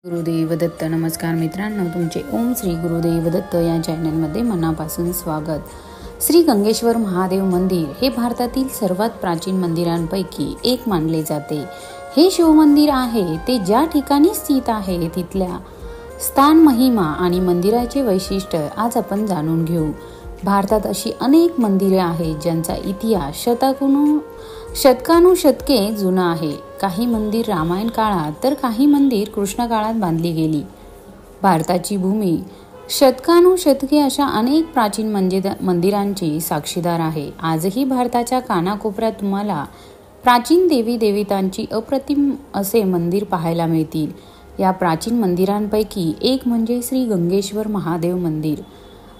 गुरुदेव दत्त. नमस्कार मित्रांनो, तुमचे ओम श्री गुरुदेव दत्त या चॅनलमध्ये मनापासून स्वागत. श्री गंगेश्वर महादेव मंदिर हे भारतातील सर्वात प्राचीन मंदिरांपैकी एक मानले जाते. हे शिवमंदिर आहे ते ज्या ठिकाणी स्थित आहे तिथल्या स्थान, महिमा आणि मंदिराचे वैशिष्ट्य आज आपण जाणून घेऊ. भारतात अशी अनेक मंदिरे आहेत ज्यांचा इतिहास शतकानुशतके जुना आहे. काही मंदिर रामायण काळात तर काही मंदिर कृष्ण काळात बांधली गेली. भारताची भूमी शतकानुशतके अशा अनेक प्राचीन मंदिरांची साक्षीदार आहे. आजही भारताच्या कानाकोपऱ्यात तुम्हाला प्राचीन देवी देवतांची अप्रतिम असे मंदिर पाहायला मिळतील. या प्राचीन मंदिरांपैकी एक म्हणजे श्री गंगेश्वर महादेव मंदिर.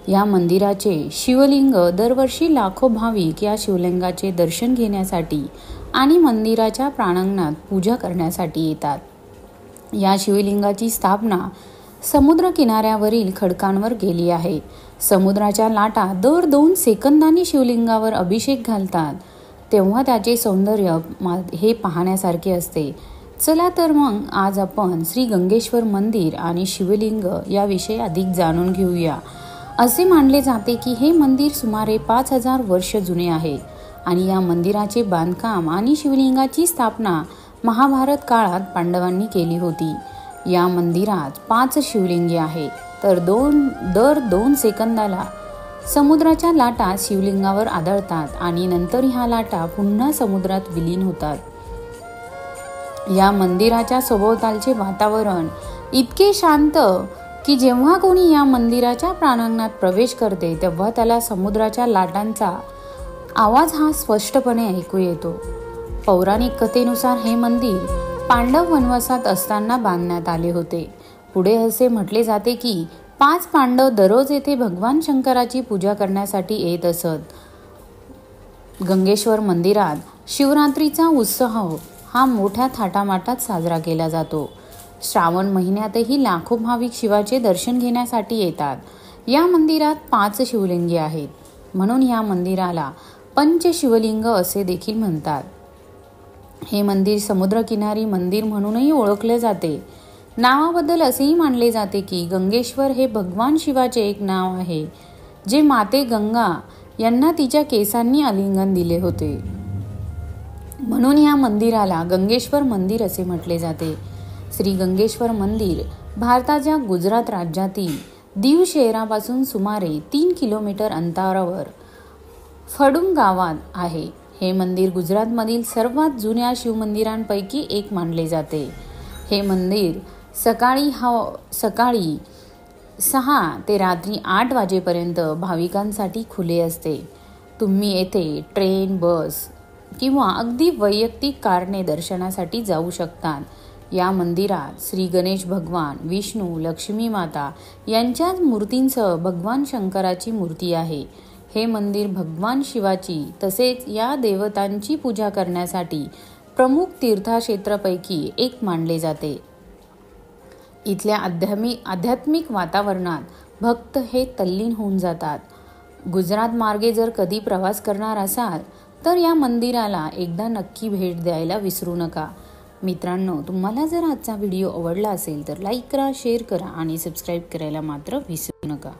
या मंदिराचे शिवलिंग दरवर्षी लाखो भाविक या शिवलिंगाचे दर्शन घेण्यासाठी आणि मंदिराच्या प्रांगणात पूजा करण्यासाठी येतात. या शिवलिंगाची स्थापना समुद्र किनाऱ्यावरील खडकांवर केली आहे. समुद्राच्या लाटा दर 2 सेकंदांनी शिवलिंगावर अभिषेक घालतात तेव्हा त्याचे सौंदर्य हे पाहण्यासारखे असते. चला तर मग आज आपण श्री गंगेश्वर मंदिर आणि शिवलिंग याविषयी अधिक जाणून घेऊया. असे मानले जाते की हे मंदिर सुमारे 5000 वर्ष जुने आहे आणि या मंदिराचे बांधकाम आणि शिवलिंगाची स्थापना महाभारत काळात पांडवांनी केली होती. या मंदिरात 5 शिवलिंगे आहेत तर दर 2 सेकंदाला समुद्राच्या लाटा शिवलिंगावर आदळतात आणि नंतर ह्या लाटा पुन्हा समुद्रात विलीन होतात. या मंदिराच्या सभोवतालचे वातावरण इतके शांत की जेव्हा कोणी या मंदिराच्या प्रांगणात प्रवेश करते तेव्हा त्याला समुद्राच्या लाटांचा आवाज हा स्पष्टपणे ऐकू येतो. पौराणिक कथेनुसार हे मंदिर पांडव वनवासात असताना बांधण्यात आले होते. पुढे असे म्हटले जाते की 5 पांडव दररोज येथे भगवान शंकराची पूजा करण्यासाठी येत असत. गंगेश्वर मंदिरात शिवरात्रीचा उत्सव हा मोठ्या थाटामाटात साजरा केला जातो. श्रावण महिन्यातही लाखो भाविक शिवाचे दर्शन घेण्यासाठी येतात. या मंदिरात 5 शिवलिंगे आहेत म्हणून या मंदिराला पंचशिवलिंग असे देखील म्हणतात. हे मंदिर समुद्रकिनारी मंदिर म्हणूनही ओळखले जाते. नावाबद्दल असेही मानले जाते की गंगेश्वर हे भगवान शिवाचे एक नाव आहे जे माते गंगा यांना तिच्या केसांनी आलिंगन दिले होते. म्हणून या मंदिराला गंगेश्वर मंदिर असे म्हटले जाते. श्री गंगेश्वर मंदिर भारताच्या गुजरात राज्यातील दीव शहरापासून सुमारे 3 किलोमीटर अंतरावर फडुंग गावात आहे. हे मंदिर गुजरातमधील सर्वात जुन्या शिवमंदिरांपैकी एक मानले जाते. हे मंदिर सकाळी 6 ते रात्री 8 वाजेपर्यंत भाविकांसाठी खुले असते. तुम्ही येथे ट्रेन, बस किंवा अगदी वैयक्तिक कारने दर्शनासाठी जाऊ शकता. या मंदिरात श्री गणेश भगवान, विष्णू, लक्ष्मी माता यांच्याच मूर्तींसह भगवान शंकराची मूर्ती आहे. हे मंदिर भगवान शिवाची तसेच या देवतांची पूजा करण्यासाठी प्रमुख तीर्थक्षेत्रापैकी एक मानले जाते. इथल्या आध्यात्मिक वातावरणात भक्त हे तल्लीन होऊन जातात. गुजरात मार्गे जर कधी प्रवास करणार असाल तर या मंदिराला एकदा नक्की भेट द्यायला विसरू नका. मित्रांनो, तुम्हाला जर आजचा व्हिडिओ आवडला असेल तर लाईक करा, शेअर करा आणि सबस्क्राईब करायला मात्र विसरू नका.